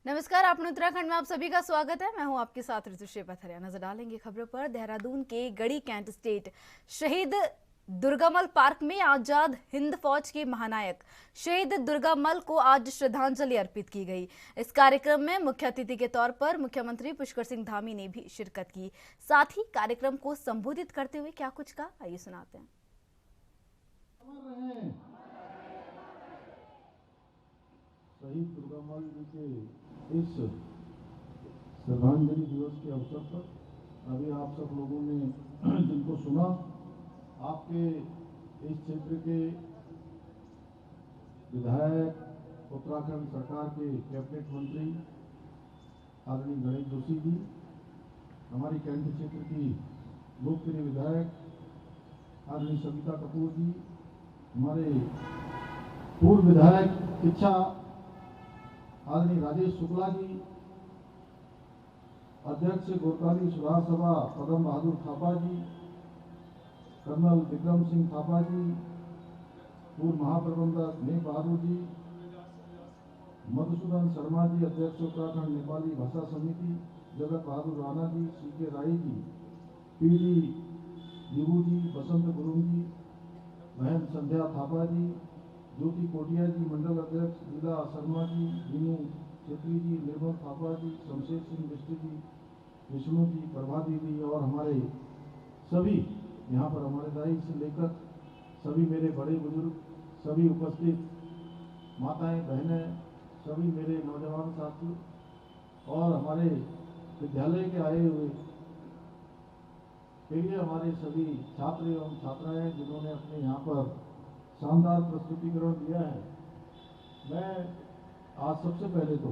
नमस्कार, आपने उत्तराखंड में आप सभी का स्वागत है। मैं हूं आपके साथ ऋतु शेपथरिया। नजर डालेंगे खबरों पर। देहरादून के गढ़ी कैंट स्टेट शहीद दुर्गामल पार्क में आजाद हिंद फौज के महानायक शहीद दुर्गामल को आज श्रद्धांजलि अर्पित की गई। इस कार्यक्रम में मुख्य अतिथि के तौर पर मुख्यमंत्री पुष्कर सिंह धामी ने भी शिरकत की। साथ ही कार्यक्रम को संबोधित करते हुए क्या कुछ कहा, आइए सुनाते हैं। शहीद दुर्गामल जी के इस श्रद्धांजलि दिवस के अवसर पर अभी आप सब लोगों ने जिनको सुना, आपके इस क्षेत्र के विधायक, उत्तराखंड सरकार के कैबिनेट मंत्री आदरणीय गणेश जोशी जी, हमारी कैंट क्षेत्र की लोकप्रिय विधायक आदरणीय सविता कपूर जी, हमारे पूर्व विधायक इच्छा आदरणीय राजेश शुक्ला जी, अध्यक्ष गोरखाली सुधार सभा पदम बहादुर थापा जी, कर्नल विक्रम सिंह थापा जी, पूर्व महाप्रबंधक नेक बहादुर जी, मधुसूदन शर्मा जी, अध्यक्ष उत्तराखंड नेपाली भाषा समिति, जगत बहादुर राणा जी, सीके राय जी, पीडी दिबू जी, बसंत गुरुंग जी, बहन संध्या थापा जी, ज्योति कोटिया जी, मंडल अध्यक्ष लीला शर्मा जी, मीनू छेत्री जी, निर्मल थापा जी, शमशेर सिंह बिष्ट जी, विष्णु जी, प्रभा दीदी और हमारे सभी यहाँ पर हमारे दाई से लेकर सभी मेरे बड़े बुजुर्ग, सभी उपस्थित माताएं बहनें, सभी मेरे नौजवान साथी और हमारे विद्यालय के आए हुए प्रिय हमारे सभी छात्र एवं छात्राएं जिन्होंने अपने यहाँ पर शानदार प्रस्तुतिकरण दिया है। मैं आज सबसे पहले तो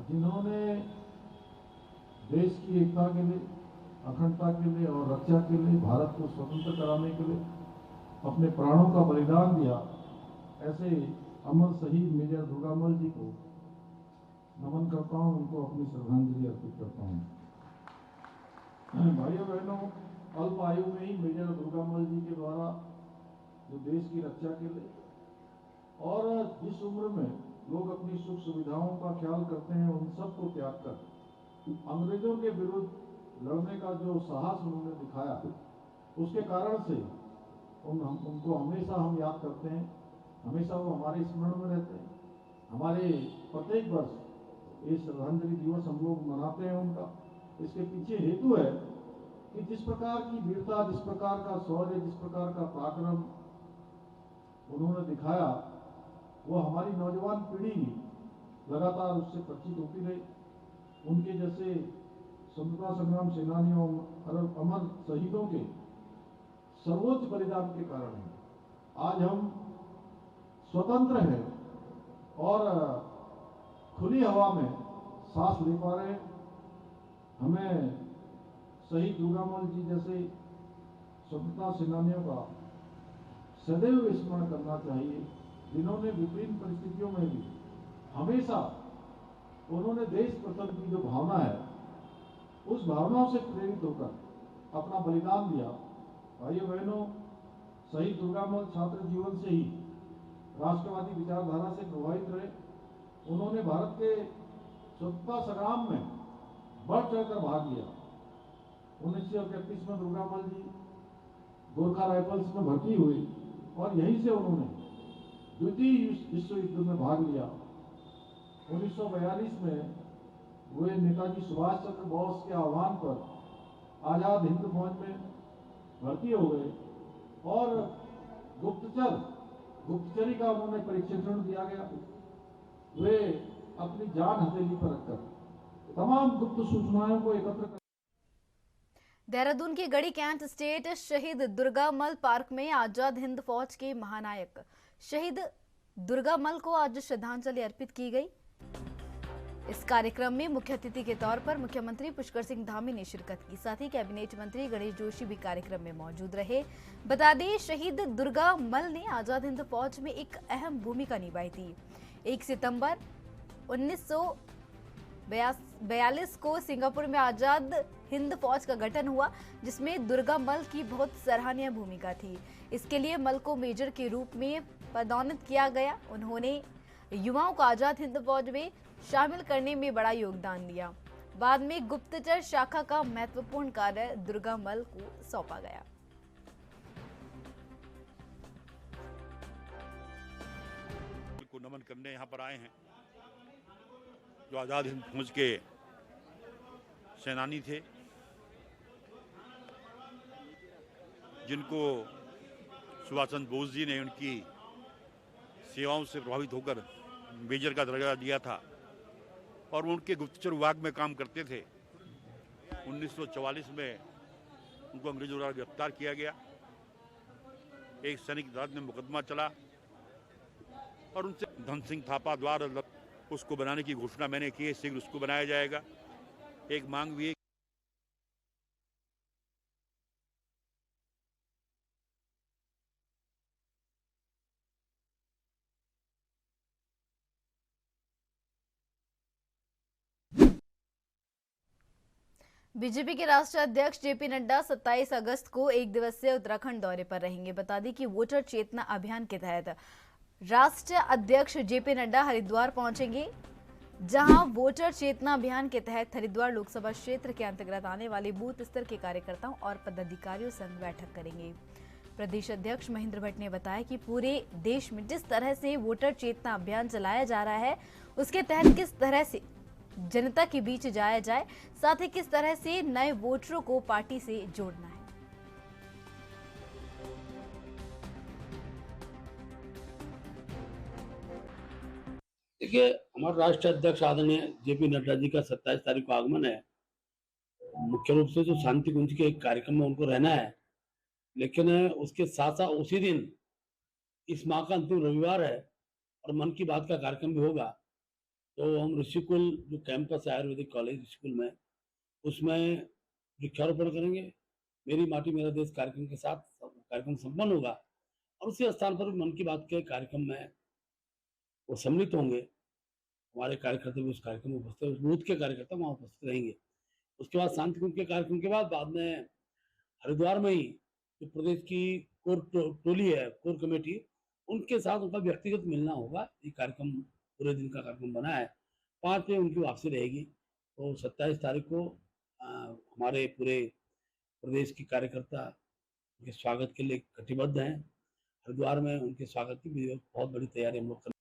जिन्होंने देश की एकता के लिए, अखंडता के लिए और रक्षा के लिए, भारत को स्वतंत्र कराने के लिए अपने प्राणों का बलिदान दिया, ऐसे अमर शहीद मेजर दुर्गामल जी को नमन करता हूं, उनको अपनी श्रद्धांजलि अर्पित करता हूं। भाइयों बहनों, अल्प आयु में ही मेजर दुर्गामल जी के द्वारा जो देश की रक्षा के लिए और जिस उम्र में लोग अपनी सुख सुविधाओं का ख्याल करते हैं, उन सबको त्याग कर अंग्रेजों के विरुद्ध लड़ने का जो साहस उन्होंने दिखाया, उसके कारण से उनको हमेशा हम याद करते हैं, हमेशा वो हमारे स्मरण में रहते हैं। हमारे प्रत्येक वर्ष ये श्रद्धांजलि दिवस हम लोग मनाते हैं उनका। इसके पीछे हेतु है कि जिस प्रकार की वीरता, जिस प्रकार का शौर्य, जिस प्रकार का पराक्रम उन्होंने दिखाया, वो हमारी नौजवान पीढ़ी भी लगातार उससे परिचित होती रही। उनके जैसे स्वतंत्रता संग्राम सेनानियों, अमर शहीदों के सर्वोच्च बलिदान के कारण है आज हम स्वतंत्र हैं और खुली हवा में सांस ले पा रहे हैं। हमें शहीद दुर्गामल जी जैसे स्वतंत्रता सेनानियों का सदैव स्मरण करना चाहिए, जिन्होंने विभिन्न परिस्थितियों में भी हमेशा उन्होंने देश प्रथम की जो भावना है, उस भावनाओं से प्रेरित होकर अपना बलिदान दिया। भाइयों बहनों, शहीद दुर्गामल छात्र जीवन से ही राष्ट्रवादी विचारधारा से प्रभावित रहे। उन्होंने भारत के स्वतंत्रता संग्राम में बढ़ चढ़कर भाग लिया। 1931 में दुर्गामल जी गोरखा राइफल्स में भर्ती हुए और यहीं से उन्होंने द्वितीय विश्व युद्ध में भाग लिया। 1942 में वे नेताजी सुभाष चंद्र बोस के आह्वान पर आजाद हिंद फौज में भर्ती हो गए और गुप्तचरी का उन्होंने प्रशिक्षण दिया गया। वे अपनी जान हथेली पर रखकर तमाम गुप्त सूचनाओं को एकत्र कर। देहरादून के गढ़ी कैंट स्टेट शहीद दुर्गामल पार्क में आजाद हिंद फौज के महानायक शहीद दुर्गामल को आज श्रद्धांजलि अर्पित की गई। इस कार्यक्रम में मुख्य अतिथि के तौर पर मुख्यमंत्री पुष्कर सिंह धामी ने शिरकत की। साथ ही कैबिनेट मंत्री गणेश जोशी भी कार्यक्रम में मौजूद रहे। बता दें, शहीद दुर्गामल ने आजाद हिंद फौज में एक अहम भूमिका निभाई थी। 1 सितंबर 42 को सिंगापुर में आजाद हिंद फौज का गठन हुआ, जिसमें दुर्गा मल की बहुत सराहनीय भूमिका थी। इसके लिए मल को मेजर के रूप में पदोन्नत किया गया। उन्होंने युवाओं को आजाद हिंद फौज में शामिल करने में बड़ा योगदान दिया। बाद में गुप्तचर शाखा का महत्वपूर्ण कार्य दुर्गा मल को सौंपा गया। को नमन करने यहाँ पर आए हैं, जो आजाद हिंद फौज के सेनानी थे, जिनको सुभाष चंद्र बोस जी ने उनकी सेवाओं से प्रभावित होकर मेजर का दर्जा दिया था और उनके गुप्तचर विभाग में काम करते थे। 1944 में उनको अंग्रेजों द्वारा गिरफ्तार किया गया। एक सैनिक अदालत में मुकदमा चला और उनसे धन सिंह थापा द्वारा उसको बनाने की घोषणा मैंने की है। शीघ्र उसको बनाया जाएगा। एक मांग भी है। बीजेपी के राष्ट्रीय अध्यक्ष जेपी नड्डा 27 अगस्त को एक दिवसीय उत्तराखंड दौरे पर रहेंगे। बता दें कि वोटर चेतना अभियान के तहत राष्ट्रीय अध्यक्ष जेपी नड्डा हरिद्वार पहुंचेंगे, जहां वोटर चेतना अभियान के तहत हरिद्वार लोकसभा क्षेत्र के अंतर्गत आने वाले बूथ स्तर के कार्यकर्ताओं और पदाधिकारियों संग बैठक करेंगे। प्रदेश अध्यक्ष महेंद्र भट्ट ने बताया कि पूरे देश में जिस तरह से वोटर चेतना अभियान चलाया जा रहा है, उसके तहत किस तरह से जनता के बीच जाया जाए, साथ ही किस तरह से नए वोटरों को पार्टी से जोड़ना है। देखिए, हमारे राष्ट्रीय अध्यक्ष आदरणीय जेपी नड्डा जी का 27 तारीख को आगमन है। मुख्य रूप से जो शांति कुंज के एक कार्यक्रम में उनको रहना है, लेकिन उसके साथ साथ उसी दिन इस माह का अंतिम रविवार है और मन की बात का कार्यक्रम भी होगा। तो हम ऋषिकुल जो कैंपस है आयुर्वेदिक कॉलेज ऋषिकुल में, उसमें वृक्षारोपण करेंगे। मेरी माटी मेरा देश कार्यक्रम के साथ कार्यक्रम संपन्न होगा और उसी स्थान पर मन की बात के कार्यक्रम में वो सम्मिलित होंगे। हमारे कार्यकर्ता भी उस कार्यक्रम में उपस्थित, बूथ के कार्यकर्ता वहाँ उपस्थित रहेंगे। उसके बाद शांति कुंज के कार्यक्रम के बाद में हरिद्वार में ही जो प्रदेश की कोर टोली है, कोर कमेटी, उनके साथ उनका व्यक्तिगत मिलना होगा। ये कार्यक्रम पूरे दिन का कार्यक्रम बना है। 5 में उनकी वापसी रहेगी। तो 27 तारीख को हमारे पूरे प्रदेश के कार्यकर्ता उनके स्वागत के लिए कटिबद्ध हैं। हरिद्वार में उनके स्वागत की बहुत बड़ी तैयारी हम लोग कर।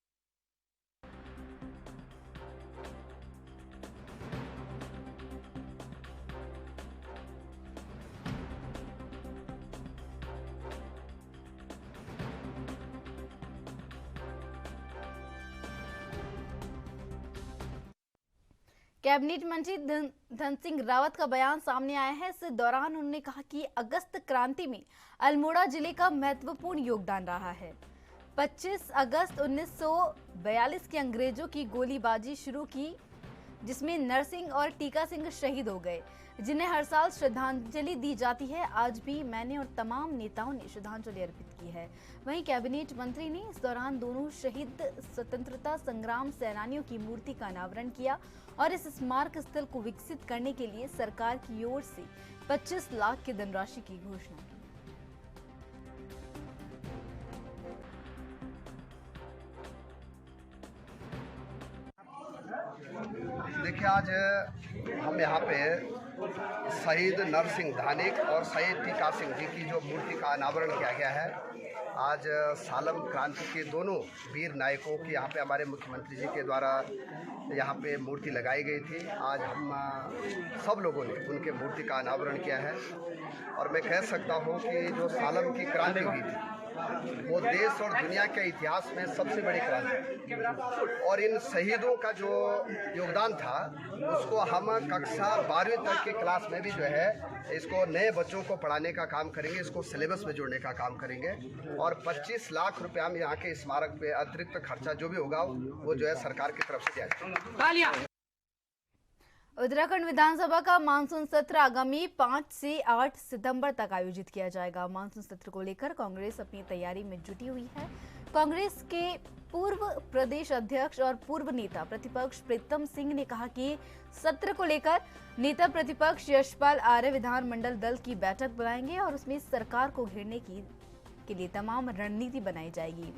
कैबिनेट मंत्री धन सिंह रावत का बयान सामने आया है। इस दौरान उन्होंने कहा कि अगस्त क्रांति में अल्मोड़ा जिले का महत्वपूर्ण योगदान रहा है। 25 अगस्त 1942 की अंग्रेजों की गोलीबारी शुरू की, जिसमें नरसिंह और टीका सिंह शहीद हो गए, जिन्हें हर साल श्रद्धांजलि दी जाती है। आज भी मैंने और तमाम नेताओं ने श्रद्धांजलि अर्पित की है। वहीं कैबिनेट मंत्री ने इस दौरान दोनों शहीद स्वतंत्रता संग्राम सेनानियों की मूर्ति का अनावरण किया और इस स्मारक स्थल को विकसित करने के लिए सरकार की ओर से 25 लाख की धनराशि की घोषणा की। देखिए, आज हम यहाँ पे शहीद नरसिंह धानिक और शहीद टीका सिंह जी की जो मूर्ति का अनावरण किया गया है। आज सालम क्रांति के दोनों वीर नायकों की यहाँ पे हमारे मुख्यमंत्री जी के द्वारा यहाँ पे मूर्ति लगाई गई थी। आज हम सब लोगों ने उनके मूर्ति का अनावरण किया है और मैं कह सकता हूँ कि जो सालम की क्रांति हुई थी वो देश और दुनिया के इतिहास में सबसे बड़ी क्रांति, और इन शहीदों का जो योगदान था उसको हम कक्षा 12वीं तक के क्लास में भी जो है इसको नए बच्चों को पढ़ाने का काम करेंगे, इसको सिलेबस में जोड़ने का काम करेंगे और 25 लाख रुपया हम यहाँ के स्मारक पे अतिरिक्त खर्चा जो भी होगा वो जो है सरकार की तरफ से दिया जाएगा। उत्तराखंड विधानसभा का मानसून सत्र आगामी 5 से 8 सितंबर तक आयोजित किया जाएगा। मानसून सत्र को लेकर कांग्रेस अपनी तैयारी में जुटी हुई है। कांग्रेस के पूर्व प्रदेश अध्यक्ष और पूर्व नेता प्रतिपक्ष प्रीतम सिंह ने कहा कि सत्र को लेकर नेता प्रतिपक्ष यशपाल आर्य विधानमंडल दल की बैठक बुलाएंगे और उसमें सरकार को घेरने के लिए तमाम रणनीति बनाई जाएगी।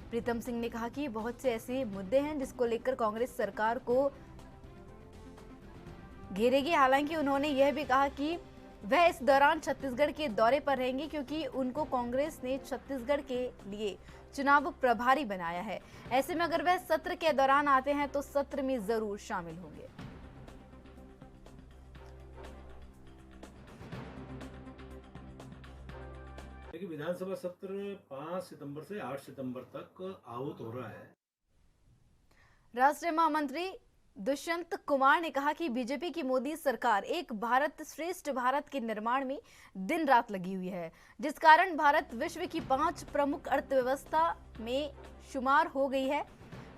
प्रीतम सिंह ने कहा कि बहुत से ऐसे मुद्दे हैं जिसको लेकर कांग्रेस सरकार को घेरेगी। हालांकि उन्होंने यह भी कहा कि वह इस दौरान छत्तीसगढ़ के दौरे पर रहेंगे क्योंकि उनको कांग्रेस ने छत्तीसगढ़ के लिए चुनाव प्रभारी बनाया है। ऐसे में अगर वह सत्र के दौरान आते हैं तो सत्र में जरूर शामिल होंगे। देखिए, विधानसभा सत्र 5 सितंबर से 8 सितंबर तक आहूत हो रहा है। राष्ट्रीय महामंत्री दुष्यंत कुमार ने कहा कि बीजेपी की मोदी सरकार एक भारत श्रेष्ठ भारत के निर्माण में दिन रात लगी हुई है, जिस कारण भारत विश्व की 5 प्रमुख अर्थव्यवस्था में शुमार हो गई है।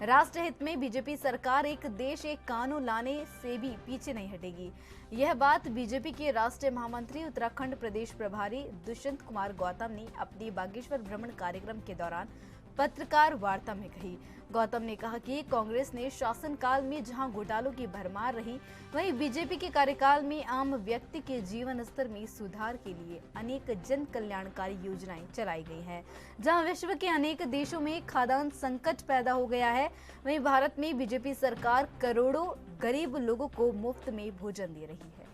राष्ट्र हित में बीजेपी सरकार एक देश एक कानून लाने से भी पीछे नहीं हटेगी। यह बात बीजेपी के राष्ट्रीय महामंत्री उत्तराखंड प्रदेश प्रभारी दुष्यंत कुमार गौतम ने अपनी बागेश्वर भ्रमण कार्यक्रम के दौरान पत्रकार वार्ता में कही। गौतम ने कहा कि कांग्रेस ने शासनकाल में जहां घोटालों की भरमार रही, वहीं बीजेपी के कार्यकाल में आम व्यक्ति के जीवन स्तर में सुधार के लिए अनेक जन कल्याणकारी योजनाएं चलाई गई हैं। जहां विश्व के अनेक देशों में खाद्यान्न संकट पैदा हो गया है, वहीं भारत में बीजेपी सरकार करोड़ों गरीब लोगों को मुफ्त में भोजन दे रही है।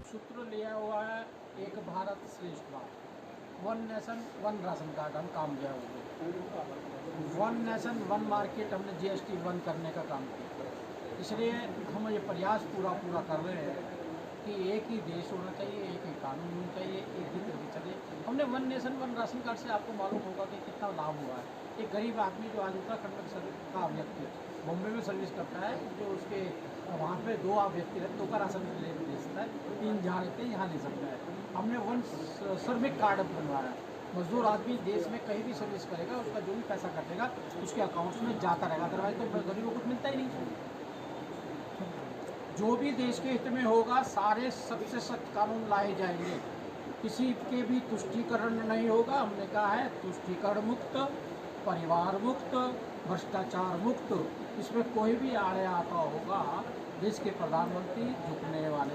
सूत्र लिया हुआ है एक भारत श्रेष्ठ Bharat, one nation one ration card हम काम किया हुआ, वन नेशन वन मार्केट हमने जीएसटी बंद करने का काम किया। इसलिए हम ये प्रयास पूरा कर रहे हैं कि एक ही देश होना चाहिए, एक ही कानून होना चाहिए, एक ही तरीके चले। हमने one nation one ration card से आपको मालूम होगा कि कितना लाभ हुआ है। एक गरीब आदमी जो आज उत्तराखंड में सर्विस का व्यक्ति बॉम्बे में सर्विस करता है, जो उसके वहाँ पे 2 व्यक्ति रहते, 2 का राशन ले सकता है, 3 जहाँ रहते हैं यहाँ ले सकता है। हमने वन श्रमिक कार्ड बनवाया। मजदूर आदमी देश में कहीं भी सर्विस करेगा, उसका जो भी पैसा कटेगा उसके अकाउंट्स में जाता रहेगा, अदरवाइज तो गरीबों को कुछ मिलता ही नहीं। जो भी देश के हित में होगा सारे सबसे सख्त कानून लाए जाएंगे, किसी के भी तुष्टीकरण नहीं होगा। हमने कहा है तुष्टीकरण मुक्त, परिवार मुक्त, भ्रष्टाचार मुक्त, इसमें कोई भी आड़े आता होगा देश के प्रधानमंत्री झुकने वाले।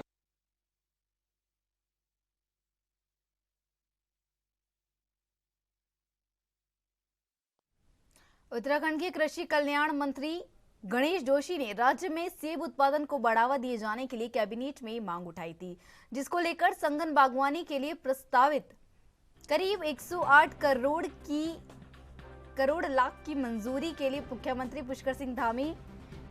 उत्तराखंड के कृषि कल्याण मंत्री गणेश जोशी ने राज्य में सेब उत्पादन को बढ़ावा दिए जाने के लिए कैबिनेट में मांग उठाई थी, जिसको लेकर संगन बागवानी के लिए प्रस्तावित करीब 108 करोड़ लाख की मंजूरी के लिए मुख्यमंत्री पुष्कर सिंह धामी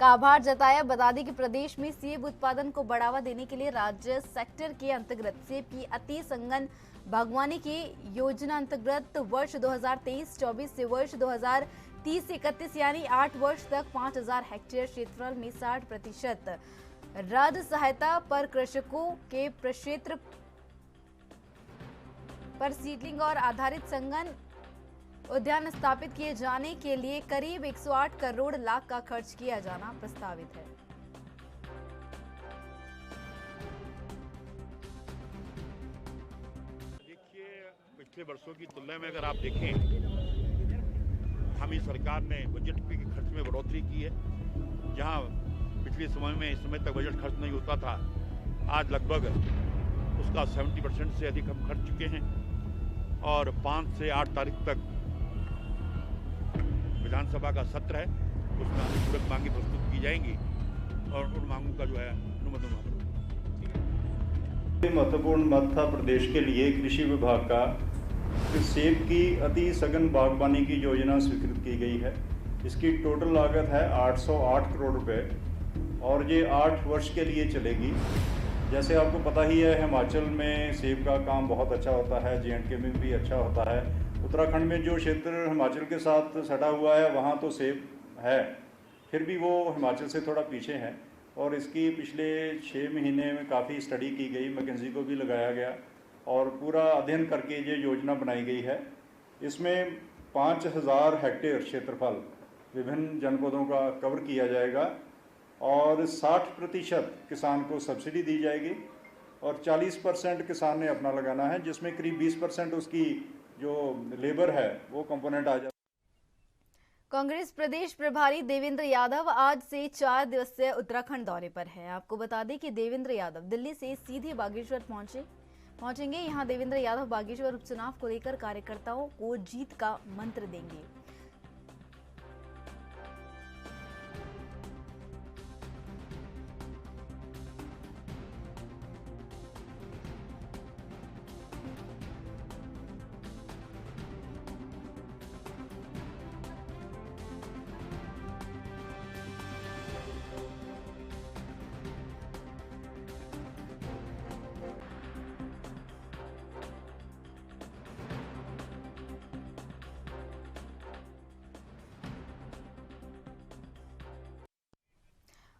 का आभार जताया। बता दें कि प्रदेश में सेब उत्पादन को बढ़ावा देने के लिए राज्य सेक्टर के अंतर्गत सेब की अति संगन बागवानी की योजना अंतर्गत वर्ष 2023-24 से वर्ष 2030-31 यानी 8 वर्ष तक 5000 हेक्टेयर क्षेत्रफल में 60% राज्य सहायता पर कृषकों के प्रक्षेत्र पर सीडलिंग और आधारित संगन उद्यान स्थापित किए जाने के लिए करीब 108 करोड़ लाख का खर्च किया जाना प्रस्तावित है। देखिए, पिछले वर्षों की तुलना में अगर आप देखें, हमारी सरकार ने बजट के खर्च में बढ़ोतरी की है। जहां पिछले समय में इस समय तक बजट खर्च नहीं होता था, आज लगभग उसका 70% से अधिक हम खर्च चुके हैं। और 5 से 8 तारीख तक विधानसभा का सत्र है, उसमें अनुपूरक मांगे प्रस्तुत की जाएंगी और उन मांगों का जो है अनुमोदन होगा। महत्वपूर्ण मत था प्रदेश के लिए कृषि विभाग का कि सेब की अति सघन बागवानी की योजना स्वीकृत की गई है। इसकी टोटल लागत है 808 करोड़ रुपए और ये 8 वर्ष के लिए चलेगी। जैसे आपको पता ही है, हिमाचल में सेब का काम बहुत अच्छा होता है, J&K में भी अच्छा होता है। उत्तराखंड में जो क्षेत्र हिमाचल के साथ सटा हुआ है वहाँ तो सेब है, फिर भी वो हिमाचल से थोड़ा पीछे है। और इसकी पिछले 6 महीने में काफ़ी स्टडी की गई, मैकेंजी को भी लगाया गया और पूरा अध्ययन करके ये योजना बनाई गई है। इसमें 5000 हेक्टेयर क्षेत्रफल विभिन्न जनपदों का कवर किया जाएगा और 60% किसान को सब्सिडी दी जाएगी और 40% किसान ने अपना लगाना है, जिसमें करीब 20% उसकी जो लेबर है वो कंपोनेंट आ जाता है। कांग्रेस प्रदेश प्रभारी देवेंद्र यादव आज से 4 दिवसीय उत्तराखंड दौरे पर है। आपको बता दें कि देवेंद्र यादव दिल्ली से सीधे बागेश्वर पहुंचेंगे। यहां देवेंद्र यादव बागेश्वर उपचुनाव को लेकर कार्यकर्ताओं को जीत का मंत्र देंगे।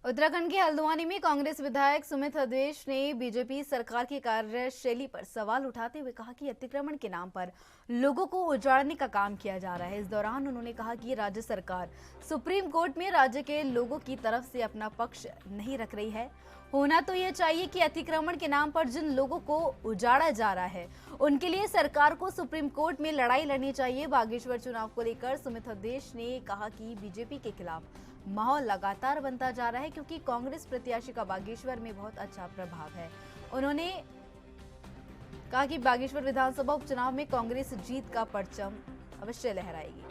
उत्तराखंड के हल्द्वानी में कांग्रेस विधायक सुमित हदेश ने बीजेपी सरकार की कार्यशैली पर सवाल उठाते हुए कहा कि अतिक्रमण के नाम पर लोगों को उजाड़ने का काम किया जा रहा है। इस दौरान उन्होंने कहा कि राज्य सरकार सुप्रीम कोर्ट में राज्य के लोगों की तरफ से अपना पक्ष नहीं रख रही है। होना तो यह चाहिए कि अतिक्रमण के नाम पर जिन लोगों को उजाड़ा जा रहा है उनके लिए सरकार को सुप्रीम कोर्ट में लड़ाई लड़नी चाहिए। बागेश्वर चुनाव को लेकर सुमित हदेश ने कहा कि बीजेपी के खिलाफ माहौल लगातार बनता जा रहा है क्योंकि कांग्रेस प्रत्याशी का बागेश्वर में बहुत अच्छा प्रभाव है। उन्होंने कहा कि बागेश्वर विधानसभा उपचुनाव में कांग्रेस जीत का परचम अवश्य लहराएगी।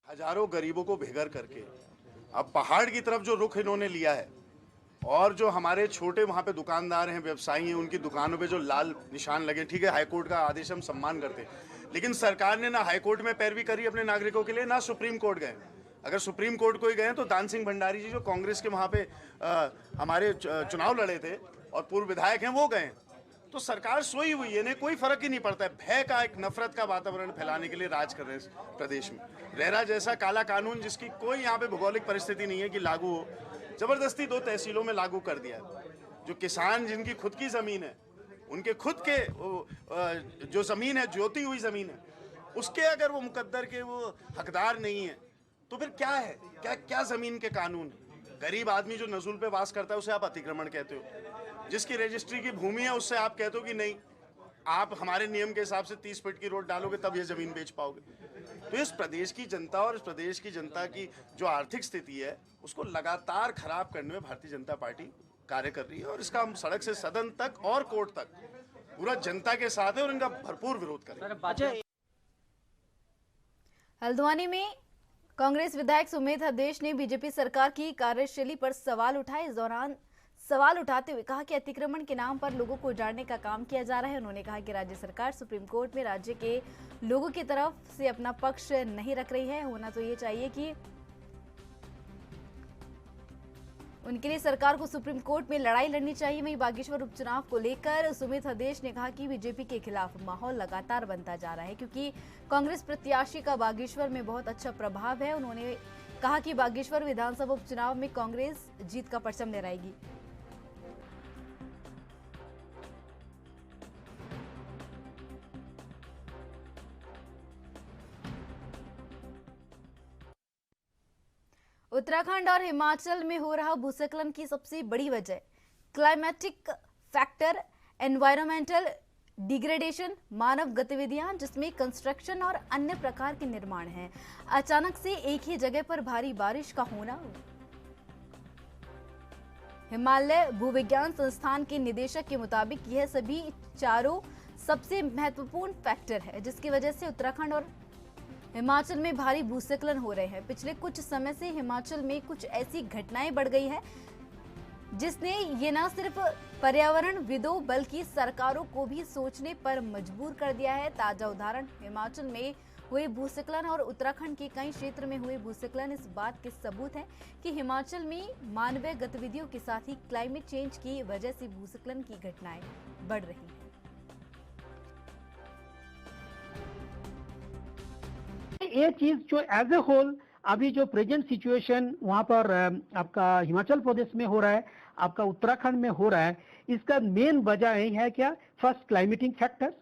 हजारों गरीबों को बेघर करके अब पहाड़ की तरफ जो रुख इन्होंने लिया है और जो हमारे छोटे वहाँ पे दुकानदार हैं, व्यवसायी हैं, उनकी दुकानों पे जो लाल निशान लगे, ठीक है, हाईकोर्ट का आदेश हम सम्मान करते हैं, लेकिन सरकार ने ना हाईकोर्ट में पैरवी करी अपने नागरिकों के लिए, ना सुप्रीम कोर्ट गए। अगर सुप्रीम कोर्ट को ही गए तो दान सिंह भंडारी जी जो कांग्रेस के वहाँ पे हमारे चुनाव लड़े थे और पूर्व विधायक हैं वो गए। तो सरकार सोई हुई है, इन्हें कोई फर्क ही नहीं पड़ता है। भय का एक नफरत का वातावरण फैलाने के लिए राज कर रहे हैं प्रदेश में। रेरा जैसा काला कानून जिसकी कोई यहाँ पे भौगोलिक परिस्थिति नहीं है कि लागू हो, जबरदस्ती 2 तहसीलों में लागू कर दिया। जो किसान जिनकी खुद की जमीन है, उनके खुद के जो जमीन है, जोती हुई जमीन है, उसके अगर वो मुकद्दर के वो हकदार नहीं है तो फिर क्या है? क्या जमीन के कानून? गरीब आदमी जो नजूल पे वास करता है उसे आप अतिक्रमण कहते हो। जिसकी रजिस्ट्री की भूमि है उससे आप कहते हो कि नहीं, आप हमारे नियम के हिसाब से 30 फीट की रोड डालोगे तब ये जमीन बेच पाओगे। तो इस प्रदेश की जनता और इस प्रदेश की जनता की जो आर्थिक स्थिति है उसको लगातार खराब करने में भारतीय जनता पार्टी कार्य कर रही है और इसका हम सड़क से सदन तक और कोर्ट तक पूरा जनता के साथ है और इनका भरपूर विरोध करेंगे। हल्द्वानी में कांग्रेस विधायक सुमित हदेश ने बीजेपी सरकार की कार्यशैली पर सवाल उठाए। इस दौरान सवाल उठाते हुए कहा कि अतिक्रमण के नाम पर लोगों को उजाड़ने का काम किया जा रहा है। उन्होंने कहा कि राज्य सरकार सुप्रीम कोर्ट में राज्य के लोगों की तरफ से अपना पक्ष नहीं रख रही है। होना तो ये चाहिए कि उनके लिए सरकार को सुप्रीम कोर्ट में लड़ाई लड़नी चाहिए। वहीं बागेश्वर उपचुनाव को लेकर सुमित हदेश ने कहा कि बीजेपी के खिलाफ माहौल लगातार बनता जा रहा है क्योंकि कांग्रेस प्रत्याशी का बागेश्वर में बहुत अच्छा प्रभाव है। उन्होंने कहा कि बागेश्वर विधानसभा उपचुनाव में कांग्रेस जीत का परचम लहराएगी। उत्तराखंड और हिमाचल में हो रहा भूस्खलन की सबसे बड़ी वजह क्लाइमेटिक फैक्टर, एनवायरमेंटल डिग्रेडेशन, मानव गतिविधियां जिसमें कंस्ट्रक्शन और अन्य प्रकार के निर्माण हैं। अचानक से एक ही जगह पर भारी बारिश का होना। हिमालय भूविज्ञान संस्थान के निदेशक के मुताबिक यह सभी चारों सबसे महत्वपूर्ण फैक्टर है जिसकी वजह से उत्तराखंड और हिमाचल में भारी भूस्खलन हो रहे हैं। पिछले कुछ समय से हिमाचल में कुछ ऐसी घटनाएं बढ़ गई है जिसने ये न सिर्फ पर्यावरणविदों बल्कि सरकारों को भी सोचने पर मजबूर कर दिया है। ताजा उदाहरण हिमाचल में हुए भूस्खलन और उत्तराखंड के कई क्षेत्र में हुए भूस्खलन इस बात के सबूत है कि हिमाचल में मानवीय गतिविधियों के साथ ही क्लाइमेट चेंज की वजह से भूस्खलन की घटनाएं बढ़ रही हैं। ये चीज जो एज ए होल अभी जो प्रेजेंट सिचुएशन वहां पर आपका हिमाचल प्रदेश में हो रहा है, आपका उत्तराखंड में हो रहा है, इसका मेन वजह यही है क्या? First climatic factors,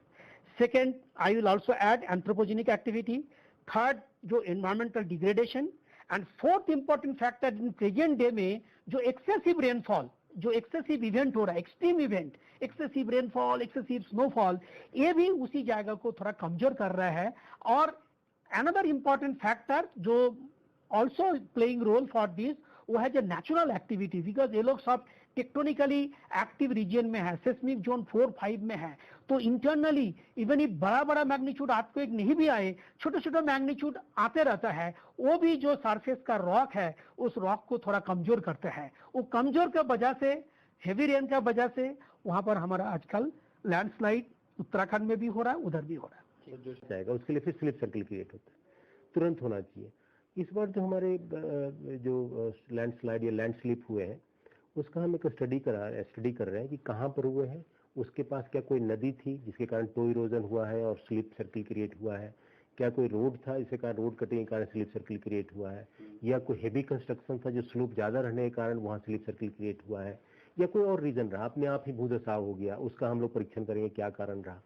second I will also add anthropogenic activity, third जो environmental degradation, and fourth important factor in present day में जो एक्सेसिव रेनफॉल, जो एक्सेसिव इवेंट हो रहा है, extreme event, excessive rainfall, excessive snowfall, ये भी उसी जगह को थोड़ा कमजोर कर रहा है। और अनदर इंपॉर्टेंट फैक्टर जो also playing role for this, वो है जो नेचुरल एक्टिविटी, बिकॉज ये लोग सब टेक्टोनिकली एक्टिव रीजन में है, सेस्मिक जोन 4-5 में है, तो इंटरनली इवन if बड़ा बड़ा मैग्नीट्यूड आपको एक नहीं भी आए, छोटे छोटे मैग्नीट्यूड आते रहता है, वो भी जो सरफेस का रॉक है उस रॉक को थोड़ा कमजोर करते हैं। वो कमजोर का वजह से, हेवी रेन का वजह से वहां पर हमारा आजकल लैंडस्लाइड उत्तराखंड में भी हो रहा है, उधर भी हो रहा है। जो जाएगा उसके लिए फिर स्लिप सर्कल क्रिएट होता है, तुरंत होना चाहिए। इस बार जो हमारे जो लैंडस्लाइड या लैंड स्लिप हुए हैं उसका हम एक स्टडी कर रहे हैं कि कहाँ पर हुए हैं, उसके पास क्या कोई नदी थी जिसके कारण टो इरोजन हुआ है और स्लिप सर्कल क्रिएट हुआ है, क्या कोई रोड था जिसके कारण रोड कटिंग के कारण स्लिप सर्कल क्रिएट हुआ है, या कोई हेवी कंस्ट्रक्शन था जो स्लोप ज़्यादा रहने के कारण वहाँ स्लिप सर्कल क्रिएट हुआ है, या कोई और रीजन रहा, अपने आप ही भूदसाव हो गया, उसका हम लोग परीक्षण करेंगे क्या कारण रहा।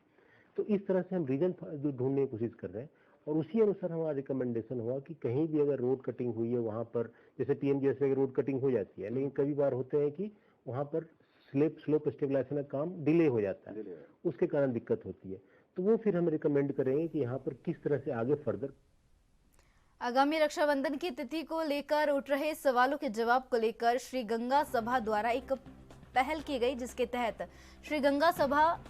तो इस तरह से हम रीजन ढूंढने की कोशिश कर रहे हैं और उसी अनुसार हमारा रिकमेंडेशन हुआ कि कहीं भी अगर रोड कटिंग हुई है वहाँ पर, जैसे पीएमजीएसवाई की रोड कटिंग हो जाती है, लेकिन कई बार होते हैं कि वहाँ पर स्लोप स्टेबलाइजेशन का काम डिले हो जाता है, उसके कारण दिक्कत होती है। तो वो फिर हम रिकमेंड करेंगे कि यहाँ पर किस तरह से आगे फर्दर। आगामी रक्षाबंधन की तिथि को लेकर उठ रहे सवालों के जवाब को लेकर श्री गंगा सभा द्वारा एक पहल की गई, जिसके तहत श्री गंगा सभा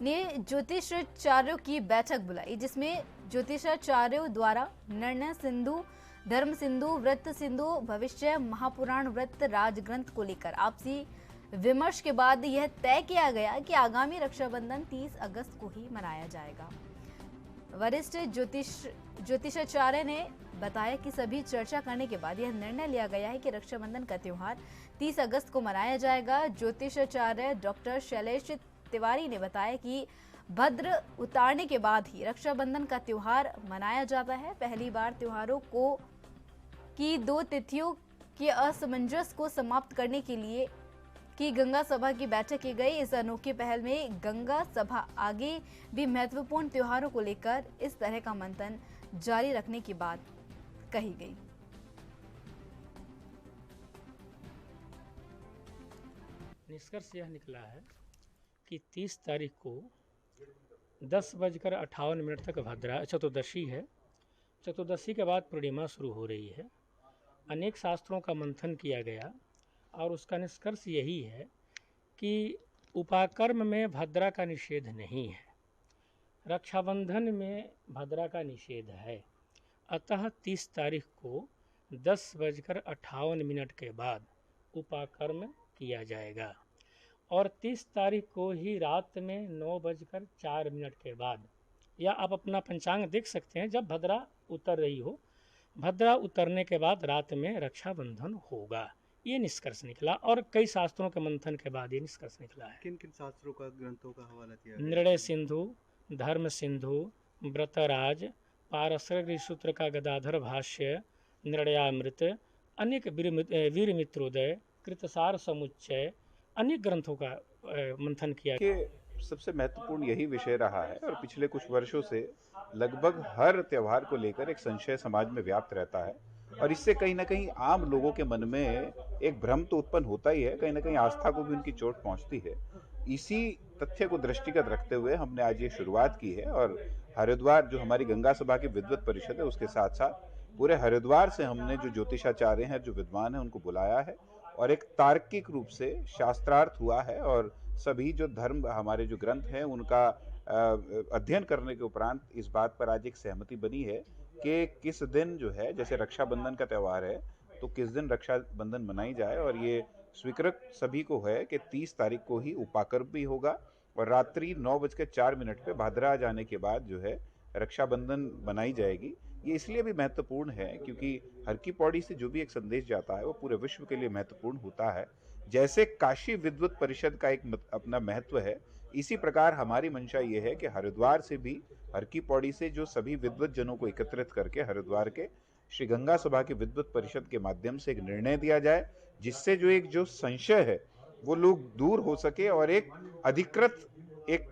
ने ज्योतिषाचार्यों की बैठक बुलाई, जिसमें ज्योतिषाचार्यों द्वारा निर्णय सिंधु, धर्म सिंधु, व्रत सिंधु, भविष्य, महापुराण, व्रत, राजग्रंथ को लेकर आपसी विमर्श के बाद यह तय किया गया कि आगामी रक्षाबंधन 30 अगस्त को ही मनाया जाएगा। वरिष्ठ ज्योतिषाचार्य ने बताया कि सभी चर्चा करने के बाद यह निर्णय लिया गया है कि रक्षाबंधन का त्योहार 30 अगस्त को मनाया जाएगा। ज्योतिषाचार्य डॉक्टर शैलेश तिवारी ने बताया कि भद्र उतारने के बाद ही रक्षाबंधन का त्योहार मनाया जाता है। पहली बार त्योहारों को की 2 तिथियों के असमंजस को समाप्त करने के लिए की गंगा सभा की बैठक की गई। इस अनोखी पहल में गंगा सभा आगे भी महत्वपूर्ण त्योहारों को लेकर इस तरह का मंथन जारी रखने की बात कही गई। निष्कर्ष यह निकला है कि 30 तारीख को 10:58 तक भद्रा चतुर्दशी है। चतुर्दशी के बाद पूर्णिमा शुरू हो रही है। अनेक शास्त्रों का मंथन किया गया और उसका निष्कर्ष यही है कि उपाकर्म में भद्रा का निषेध नहीं है, रक्षाबंधन में भद्रा का निषेध है। अतः 30 तारीख को 10:58 के बाद उपाकर्म किया जाएगा और 30 तारीख को ही रात में 9:04 के बाद, या आप अपना पंचांग देख सकते हैं, जब भद्रा उतर रही हो, भद्रा उतरने के बाद रात में रक्षाबंधन होगा। ये निष्कर्ष निकला और कई शास्त्रों के मंथन के बाद ये निष्कर्ष निकला है। किन किन शास्त्रों का, ग्रंथों का हवाला किया? निर्णय सिंधु, धर्म सिंधु, व्रतराज, पारसरिक सूत्र का गदाधर भाष्य, निर्णयामृत, अनेक वीर मित्रोदय, कृतसार समुच्चय, अनेक ग्रंथों का मंथन किया कि सबसे महत्वपूर्ण यही विषय रहा है और पिछले कुछ वर्षों से लगभग हर त्योहार को लेकर एक संशय समाज में व्याप्त रहता है और इससे कहीं ना कहीं आम लोगों के मन में एक भ्रम तो उत्पन्न होता ही है, कहीं ना कहीं आस्था को भी उनकी चोट पहुंचती है। इसी तथ्य को दृष्टिगत रखते हुए हमने आज ये शुरुआत की है और हरिद्वार जो हमारी गंगा सभा की विद्वत परिषद है उसके साथ साथ पूरे हरिद्वार से हमने जो ज्योतिषाचार्य हैं, जो विद्वान हैं, उनको बुलाया है और एक तार्किक रूप से शास्त्रार्थ हुआ है और सभी जो धर्म हमारे जो ग्रंथ हैं उनका अध्ययन करने के उपरांत इस बात पर आज एक सहमति बनी है कि किस दिन जो है, जैसे रक्षाबंधन का त्यौहार है तो किस दिन रक्षाबंधन मनाई जाए और ये स्वीकृत सभी को है कि 30 तारीख को ही उपाकर्म भी होगा और रात्रि 9:04 पे भाद्रा जाने के बाद जो है रक्षाबंधन मनाई जाएगी। ये इसलिए भी महत्वपूर्ण है क्योंकि हर की पौड़ी से जो भी एक संदेश जाता है वो पूरे विश्व के लिए महत्वपूर्ण होता है। जैसे काशी विद्वत परिषद का एक अपना महत्व है, इसी प्रकार हमारी मंशा ये है कि हरिद्वार से भी, हर की पौड़ी से जो सभी विद्वत जनों को एकत्रित करके हरिद्वार के श्री गंगा सभा की विद्वत परिषद के माध्यम से एक निर्णय दिया जाए जिससे जो संशय है वो लोग दूर हो सके और एक अधिकृत एक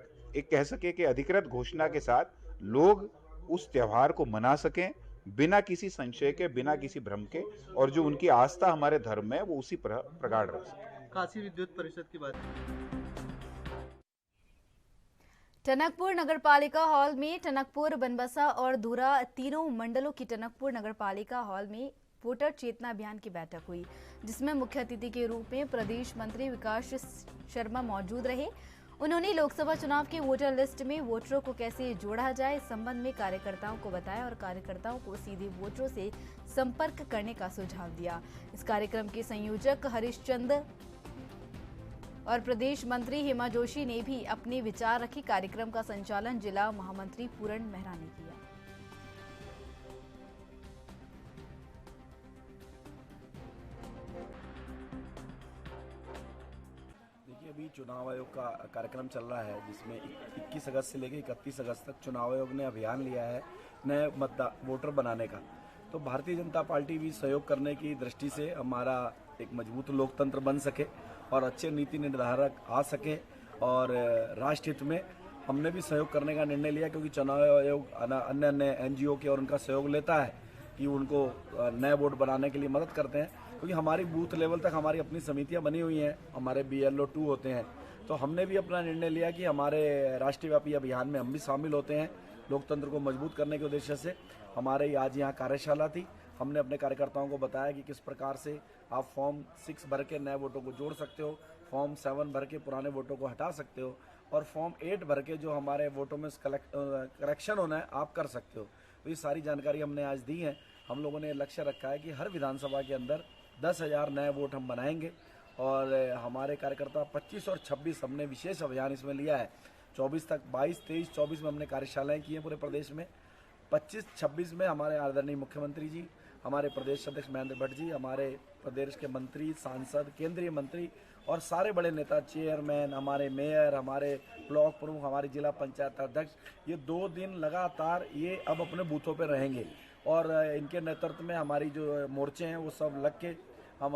कह सके कि अधिकृत घोषणा के साथ लोग उस त्योहार को मना सकें बिना किसी संशय के, बिना किसी भ्रम के, और जो उनकी आस्था हमारे धर्म में है वो उसी प्रगाढ़ रह सके। काशी विद्युत परिषद की बात। टनकपुर नगरपालिका हॉल में टनकपुर, बनबसा और धुरा तीनों मंडलों की टनकपुर नगरपालिका हॉल में वोटर चेतना अभियान की बैठक हुई, जिसमें मुख्य अतिथि के रूप में प्रदेश मंत्री विकास शर्मा मौजूद रहे। उन्होंने लोकसभा चुनाव के वोटर लिस्ट में वोटरों को कैसे जोड़ा जाए इस संबंध में कार्यकर्ताओं को बताया और कार्यकर्ताओं को सीधे वोटरों से संपर्क करने का सुझाव दिया। इस कार्यक्रम के संयोजक हरीश चंद और प्रदेश मंत्री हेमा जोशी ने भी अपने विचार रखे। कार्यक्रम का संचालन जिला महामंत्री पूरण मेहरा ने किया। देखिए, अभी चुनाव आयोग का कार्यक्रम चल रहा है, जिसमें 21 अगस्त से लेकर 31 अगस्त तक चुनाव आयोग ने अभियान लिया है नए वोटर बनाने का। तो भारतीय जनता पार्टी भी सहयोग करने की दृष्टि से हमारा एक मजबूत लोकतंत्र बन सके और अच्छे नीति निर्धारक आ सके, और राष्ट्र हित में हमने भी सहयोग करने का निर्णय लिया, क्योंकि चुनाव आयोग अन्य NGO के और उनका सहयोग लेता है कि उनको नए वोट बनाने के लिए मदद करते हैं, क्योंकि हमारी बूथ लेवल तक हमारी अपनी समितियां बनी हुई हैं, हमारे BLO 2 होते हैं। तो हमने भी अपना निर्णय लिया कि हमारे राष्ट्रव्यापी अभियान में हम भी शामिल होते हैं। लोकतंत्र को मजबूत करने के उद्देश्य से हमारे आज यहाँ कार्यशाला थी। हमने अपने कार्यकर्ताओं को बताया कि किस प्रकार से आप फॉर्म 6 भर के नए वोटों को जोड़ सकते हो, फॉर्म 7 भर के पुराने वोटों को हटा सकते हो, और फॉर्म 8 भर के जो हमारे वोटों में करेक्शन होना है आप कर सकते हो। तो ये सारी जानकारी हमने आज दी है। हम लोगों ने लक्ष्य रखा है कि हर विधानसभा के अंदर 10,000 नए वोट हम बनाएंगे, और हमारे कार्यकर्ता 25 और 26 हमने विशेष अभियान इसमें लिया है। 24 तक 22, 23, 24 में हमने कार्यशालाएं की हैं पूरे प्रदेश में। 25, 26 में हमारे आदरणीय मुख्यमंत्री जी, हमारे प्रदेश अध्यक्ष महेंद्र भट्ट जी, हमारे प्रदेश के मंत्री, सांसद, केंद्रीय मंत्री और सारे बड़े नेता, चेयरमैन, हमारे मेयर, हमारे ब्लॉक प्रमुख, हमारे जिला पंचायत अध्यक्ष, ये 2 दिन लगातार ये अब अपने बूथों पे रहेंगे, और इनके नेतृत्व में हमारी जो मोर्चे हैं वो सब लग के हम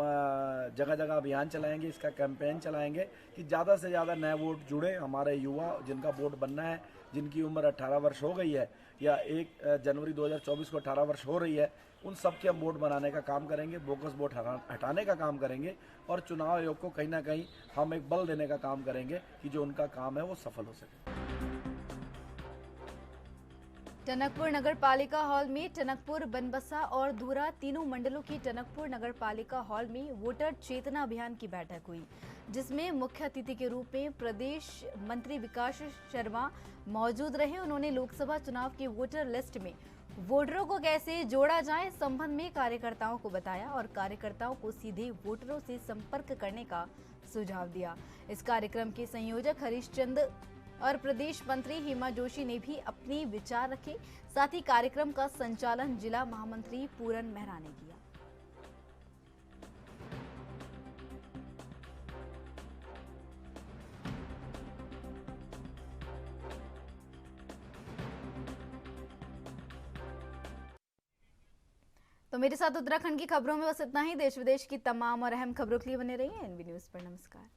जगह जगह अभियान चलाएंगे, इसका कैंपेन चलाएंगे कि ज़्यादा से ज़्यादा नए वोट जुड़े। हमारे युवा जिनका वोट बनना है, जिनकी उम्र 18 वर्ष हो गई है या 1 जनवरी 2024 को 18 वर्ष हो रही है, उन सब के हम वोट बनाने का काम करेंगे, बोगस वोट हटाने का काम करेंगे, और चुनाव आयोग को कहीं ना कहीं हम एक बल देने का काम करेंगे कि जो उनका काम है वो सफल हो सके। टनकपुर नगर पालिका हॉल में टनकपुर, बनबसा और धुरा तीनों मंडलों की टनकपुर नगर पालिका हॉल में वोटर चेतना अभियान की बैठक हुई, जिसमें मुख्य अतिथि के रूप में प्रदेश मंत्री विकास शर्मा मौजूद रहे। उन्होंने लोकसभा चुनाव की वोटर लिस्ट में वोटरों को कैसे जोड़ा जाए इस संबंध में कार्यकर्ताओं को बताया और कार्यकर्ताओं को सीधे वोटरों से संपर्क करने का सुझाव दिया। इस कार्यक्रम के संयोजक हरीश चंद और प्रदेश मंत्री हेमा जोशी ने भी अपने विचार रखे। साथ ही कार्यक्रम का संचालन जिला महामंत्री पूरण मेहरा ने किया। तो मेरे साथ उत्तराखंड की खबरों में बस इतना ही। देश विदेश की तमाम और अहम खबरों के लिए बने रहिए NV न्यूज पर। नमस्कार।